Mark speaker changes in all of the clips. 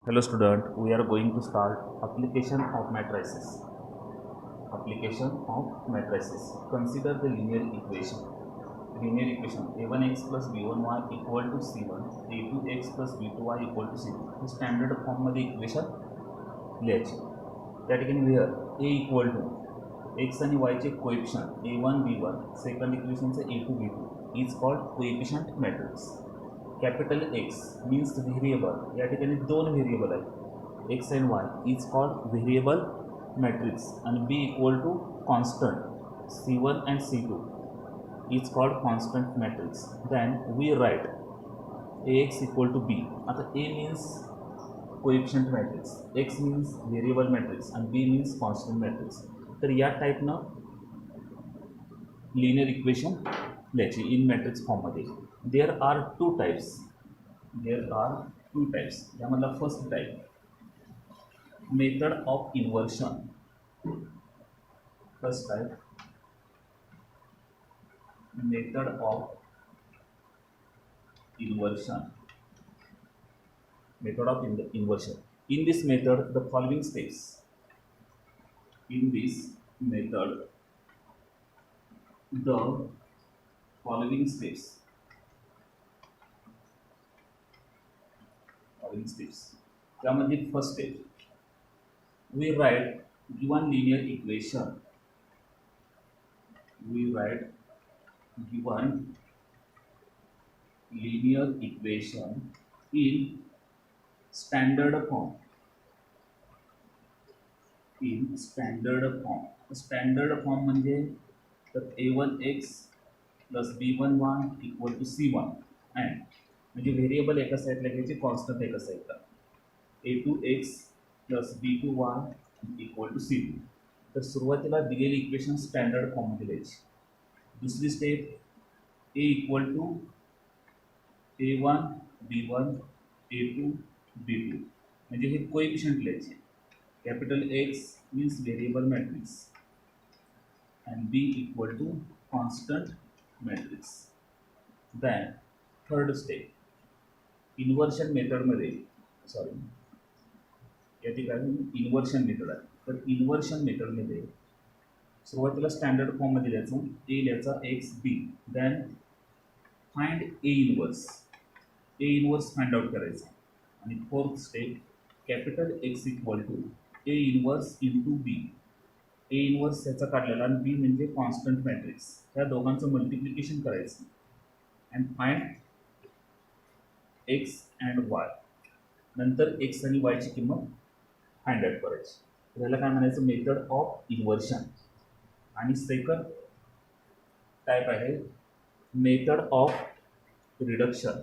Speaker 1: Hello student, we are going to start application of matrices. Application of matrices. Consider the linear equation. Linear equation a1x plus b1y equal to c1, a2x plus b2y equal to c2. हे standard फॉर्ममध्ये equation लिहायचे. त्या ठिकाणी लिहा a equal to X आणि वायचे coefficient a1 b1, second इक्वेशनचं a2 b2 is called coefficient matrix. Capital X means variable, या ठिकाणी दोन व्हेरिएबल आहेत X and Y is called variable matrix. आणि B equal to constant c1 and c2 is called constant matrix. Then we write ax equal to b. आता a means coefficient matrix, X means variable matrix आणि B means constant matrix. तर या टाईपनं linear equation लिहायची in matrix फॉर्ममध्ये. There are two types. यामधला first type method of inversion. First type method of inversion. Method of inversion. In this method, the following steps. In this method, the following steps. त्यामध्ये first step, we write given linear equation. Linear equation in standard form. Standard form म्हणजे तर a1x plus b1y equal to c1 and म्हणजे variable एका साईडला घ्यायचे, constant एका साईडला a2x plus b2y equal to c2. तर सुरुवातीला दिलेली इक्वेशन स्टँडर्ड फॉर्ममध्ये लिहायची. दुसरी step a equal to a1 b1 a2 b2 म्हणजे हे कोएफिशियंट लिहायचे. Capital X means variable matrix and B equal to constant matrix. Then third step inversion मेथडमध्ये, या ठिकाणी इन्व्हर्शन मेथड आहे. तर इन्व्हर्शन मेथडमध्ये सुरुवातीला स्टँडर्ड फॉर्ममध्ये लिहायचं ए लिहायचा X B. Then find A inverse find out करायचं. आणि fourth step capital X equal to A inverse into B. A inverse याचा काढलेला आणि बी म्हणजे कॉन्स्टंट मॅट्रिक्स. ह्या दोघांचं मल्टिप्लिकेशन करायचं and find x and Y. नंतर एक्स आणि वायची किंमत फाइंड आउट करायची. याला काय म्हणायचं, मेथड ऑफ इन्व्हर्शन. आणि सेकंड टाईप आहे method of reduction.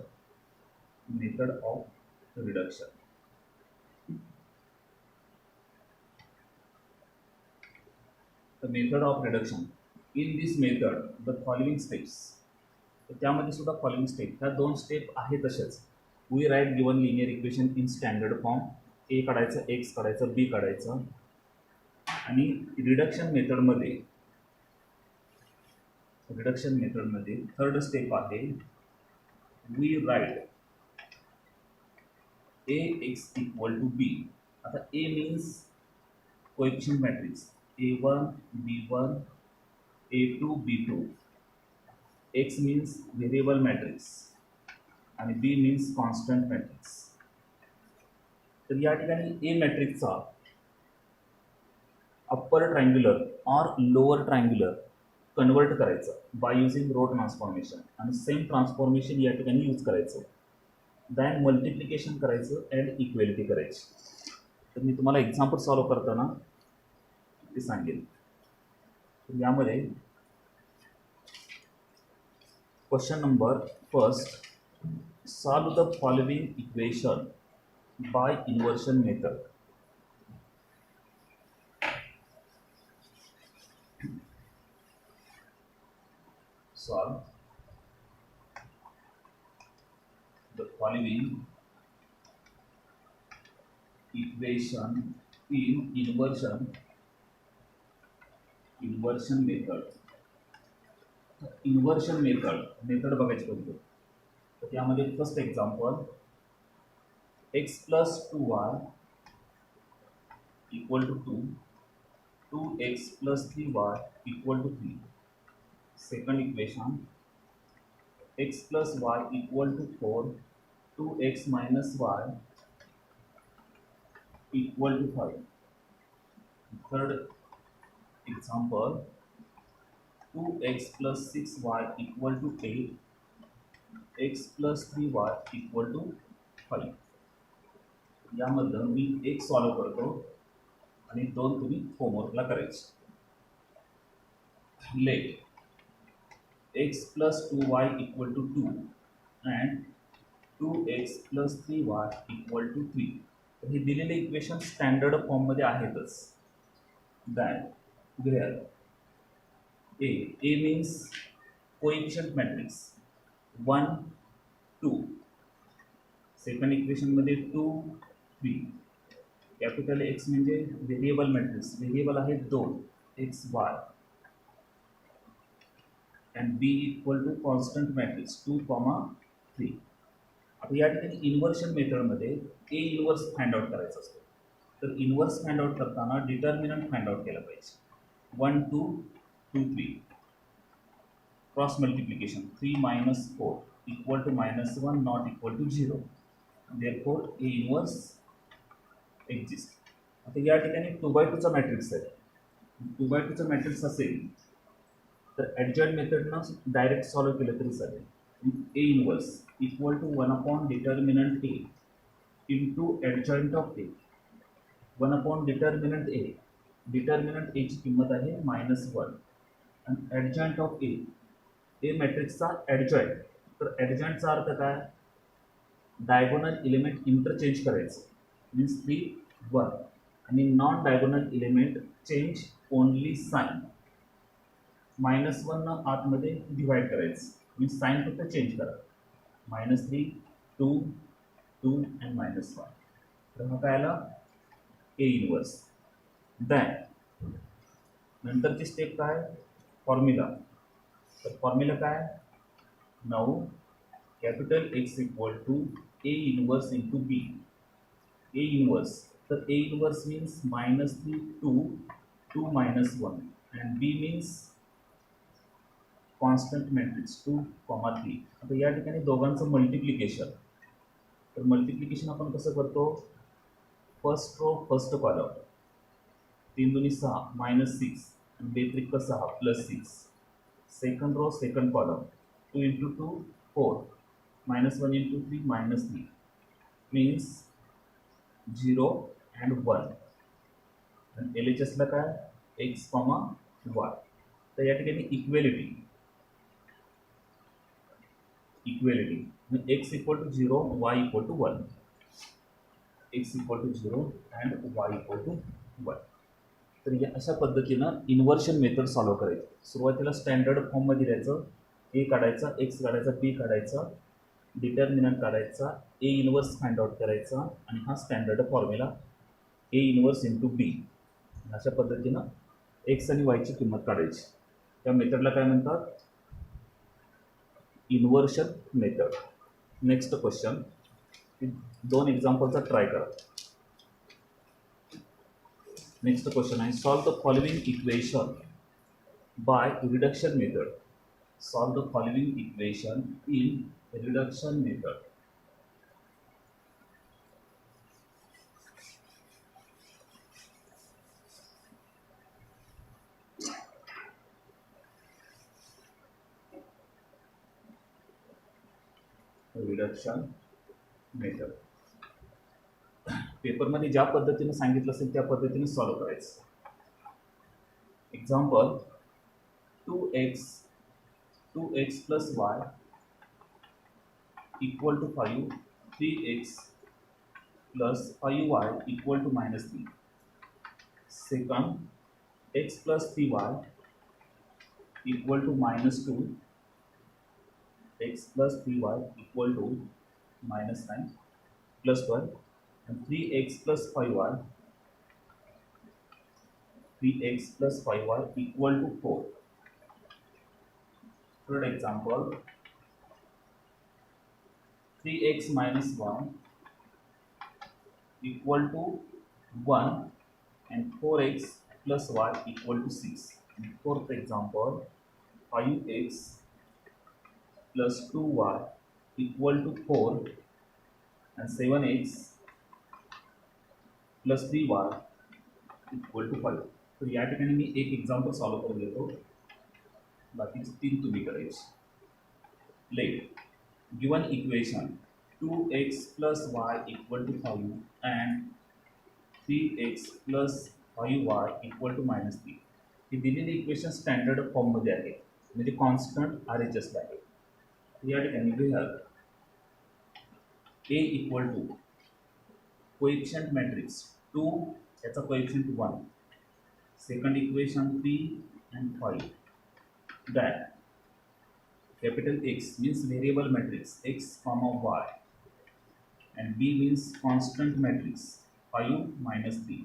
Speaker 1: The method of reduction. In this method, the following steps. तर त्यामध्ये सुद्धा फॉलोइंग स्टेप, ह्या दोन स्टेप आहेत तशाच. We write given linear equation in standard form. A काढायचं, एक्स काढायचं, बी काढायचं. आणि रिडक्शन मेथडमध्ये थर्ड स्टेप आहे we write A X equal to B. आता A means coefficient matrix a1 b1 a2 b2. x means variable matrix आणि b means constant matrix. तर या ठिकाणी ए मॅट्रिक्सचा अप्पर ट्रायंग्युलर और लोअर ट्रायंग्युलर कन्वर्ट करायचं by using row transformation. आणि same transformation या ठिकाणी यूज करायचं. देन मल्टिप्लिकेशन करायचं अँड इक्वेलिटी करायची. तर मी तुम्हाला एक्झाम्पल सॉल्व करताना ते सांगेल. तर यामध्ये question number first, solve the following equation bye inversion method. Solve the following equation in inversion method. Inversion method बघायची पडतो. तर त्यामध्ये first example x plus 2y equal to 2, 2x plus 3y equal to 3. Second equation, x plus y equal to 4, 2x minus y equal to 5. Third example, 2x plus 6y equal to 8, x plus 3y equal to 5. यामधलं मी एक solve करतो आणि दोन तुम्ही होमवर्कला करायचे. Let x plus 2y equal to 2 and 2x plus 3y equal to 3. तर हे दिलेले इक्वेशन स्टँडर्ड फॉर्ममध्ये आहेतच. That where A means coefficient matrix 1 2. Second इक्वेशनमध्ये 2 3. कॅपिटल एक्स म्हणजे व्हेरिएबल मॅट्रिक्स, व्हेरिएबल आहे 2 X Y, and B equal to constant matrix 2 3. आता या ठिकाणी इन्व्हर्शन मेथडमध्ये ए इन्व्हर्स फाइंड आउट करायचा असतो. तर इन्व्हर्स फाइंड आउट करताना डिटर्मिनंट फाइंड आउट केला पाहिजे. 1 2 2 3 cross multiplication 3 minus 4 equal to -1 not equal to 0. Therefore A inverse exist. आता या ठिकाणी 2x2 चा मॅट्रिक्स आहे. 2x2 चा मॅट्रिक्स असेल तर ॲडजॉइंट मेथडनं डायरेक्ट सॉल्व्ह केलं तरी चालेल. A inverse equal to 1 upon determinant A into adjoint of A. 1 upon determinant A, determinant एची किंमत आहे -1 आणि ॲडजॉइंट ऑफ ए, ए मॅट्रिक्सचा ॲडजॉइंट. तर ॲडजॉइंटचा अर्थ काय, डायगोनल एलिमेंट इंटरचेंज करायचं, मीन्स 3 1 आणि non diagonal element change only sign. -1 न आतमध्ये डिवाइड करायचं, मीन्स साइन फक्त चेंज करा. -3 2 2 अँड -1. तर हा काय आला ए इन्व्हर्स. दॅन नंतरची स्टेप काय, फॉर्म्युला. तर फॉर्म्युला काय, now capital X equal to A inverse into B. A inverse, तर A inverse means -3 2 2 -1 and B means constant matrix 2 3. आता या ठिकाणी दोघांचं मल्टिप्लिकेशन. तर मल्टिप्लिकेशन आपण कसं करतो, फर्स्ट रो फर्स्ट कॉलम 3 2 6 -6 आणि 2 3 6 +6. Second row second column 2 into 2 4 -1 into 3 -3 means 0 and 1. आणि LHSला काय x, y. तर या ठिकाणी equality x equal to 0 y equal to 1, x equal to 0 and y equal to 1. तर या अशा पद्धतीनं इन्व्हर्शन मेथड सॉल्व्ह करायची. सुरुवातीला स्टँडर्ड फॉर्ममध्ये द्यायचं, ए काढायचा, एक्स काढायचा, बी काढायचा, डिटर्मिनंट काढायचा, ए इन्व्हर्स फाइंड आउट करायचा आणि हा स्टँडर्ड फॉर्म्युला ए इन्व्हर्स इंटू बी. अशा पद्धतीनं एक्स आणि वायची किंमत काढायची. त्या मेथडला काय म्हणतात, इन्व्हर्शन मेथड. नेक्स्ट क्वेश्चन, 2 एक्झाम्पलचा ट्राय करा. नेक्स्ट क्वेश्चन आहे, solve the following equation by reduction method. Solve the following equation in reduction method. Reduction method पेपरमध्ये ज्या पद्धतीने सांगितलं असेल त्या पद्धतीने सॉल्व करायचं. Example 2x plus y equal to 5, 3x plus 5y equal to -3. Second, x plus 3y equal to -2, x plus 3y equal to -9 plus 12, and 3x plus 5y equal to 4. Third example, 3x minus 1 equal to 1 and 4x plus y equal to 6. And fourth example, 5x plus 2y equal to 4 and 7x plus 3y equal to 5. तर या ठिकाणी मी एक example solve करून देतो, बाकीचे 3 तुम्ही करायचे. Let given equation 2x plus y equal to 5 and 3x plus 5y equal to -3. ही दिलेली इक्वेशन स्टँडर्ड फॉर्ममध्ये आहे, म्हणजे कॉन्स्टंट RHS ला आहे. या ठिकाणी we have A equal to coefficient matrix 2 याचा coefficient 1, second equation 3 and 5, that capital X means variable matrix x comma y and B means constant matrix 5 minus 3.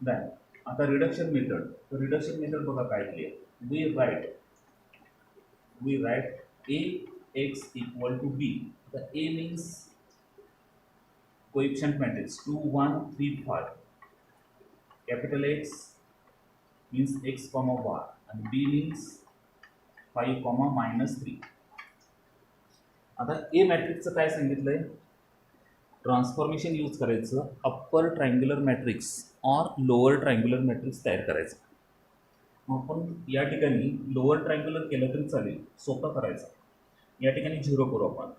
Speaker 1: Then आता reduction method, तर reduction method बघा काय केली आहे. we write A x equal to B. The A means coefficient matrix 2 1 3 5, capital X means x comma y and B means 5 comma -3. आता ए मॅट्रिक्सचं काय सांगितलंय, transformation use करायचं, अप्पर ट्रायंग्युलर मॅट्रिक्स और लोअर ट्रायंग्युलर मॅट्रिक्स तयार करायचं. आपण या ठिकाणी लोअर ट्रायंग्युलर केलं तरी चालेल, सोपं करायचं. या ठिकाणी 0 करू आपण,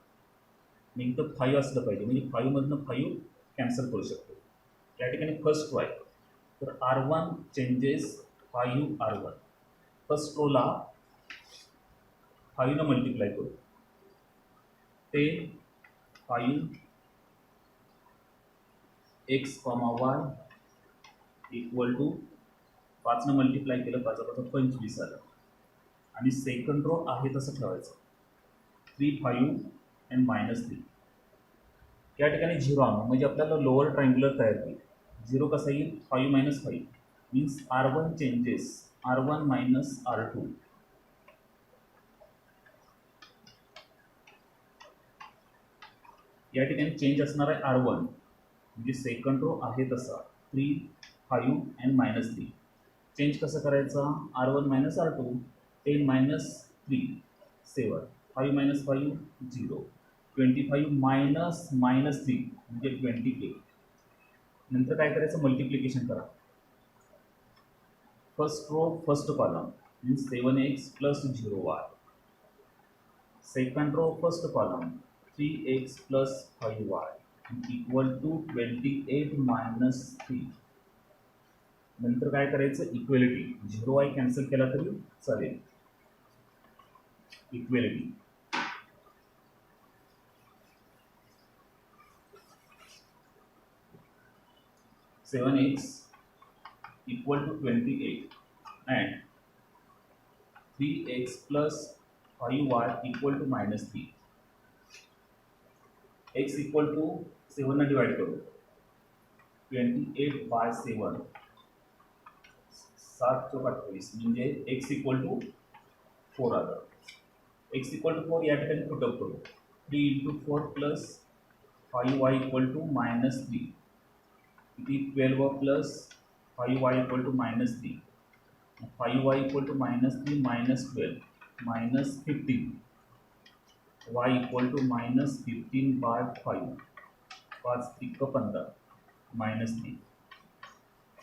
Speaker 1: मी इथं 5 असलं पाहिजे, म्हणजे 5 मधनं 5 कॅन्सल करू शकतो. या ठिकाणी फर्स्ट वाय, तर R1 चेंजेस 5 R1, फर्स्ट रोला 5 न मल्टिप्लाय करू, ते 5 x comma y equal to 5 न मल्टिप्लाय केलं, 5 5 25 आलं. आणि सेकंड रो आहे तसं ठेवायचं, 3 5 and -3. या ठिकाणी 0 आणू, म्हणजे आपल्याला लोअर ट्रायंग्युलर तयार होईल. 0 कसा येईल, 5 - 5 means R1 changes R1 minus R2. या ठिकाणी चेंज असणार आहे R1, म्हणजे सेकंड रो आहे तसा 3 5 and -3. चेंज कसं करायचा, R1 minus R2, 10 minus 3 7, 5 minus 5 0, 25 minus -3 म्हणजे 28. नंतर काय करायचं, मल्टिप्लिकेशन करा. First row first column means 7x plus 0y, second row first column 3x plus 5y equal to 28 minus 3. नंतर काय करायचं, इक्वेलिटी, 0y कॅन्सल केला तरी चालेल, equality. Seven x equal to 28 and 3x plus 5y equal to -3. x equal to 7 ने divide करू, 28 by 7, 7 × 28 म्हणजे x equal to 4 आलं. x इक्वल टू 4 या ठिकाणी पुटअप करू, 3 × 4 प्लस 5y इक्वल टू -3, किती 12 plus 5y equal to -3, 5y equal to -3 -12 -15, y equal to -15 by 5, 5 3 15 -3.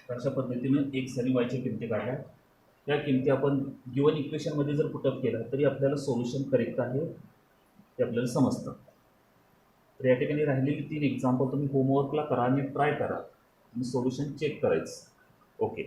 Speaker 1: अशा पद्धतीनं x आणि y च्या किमती काढल्या. त्या किमती आपण गिवन इक्वेशनमध्ये जर पुटअप केलं तरी आपल्याला सोल्युशन करेक्ट आहे ते आपल्याला समजतं. तर या ठिकाणी राहिलेली 3 एक्झाम्पल तुम्ही होमवर्कला करा आणि ट्राय करा आणि सोल्युशन चेक करायचं. ओके.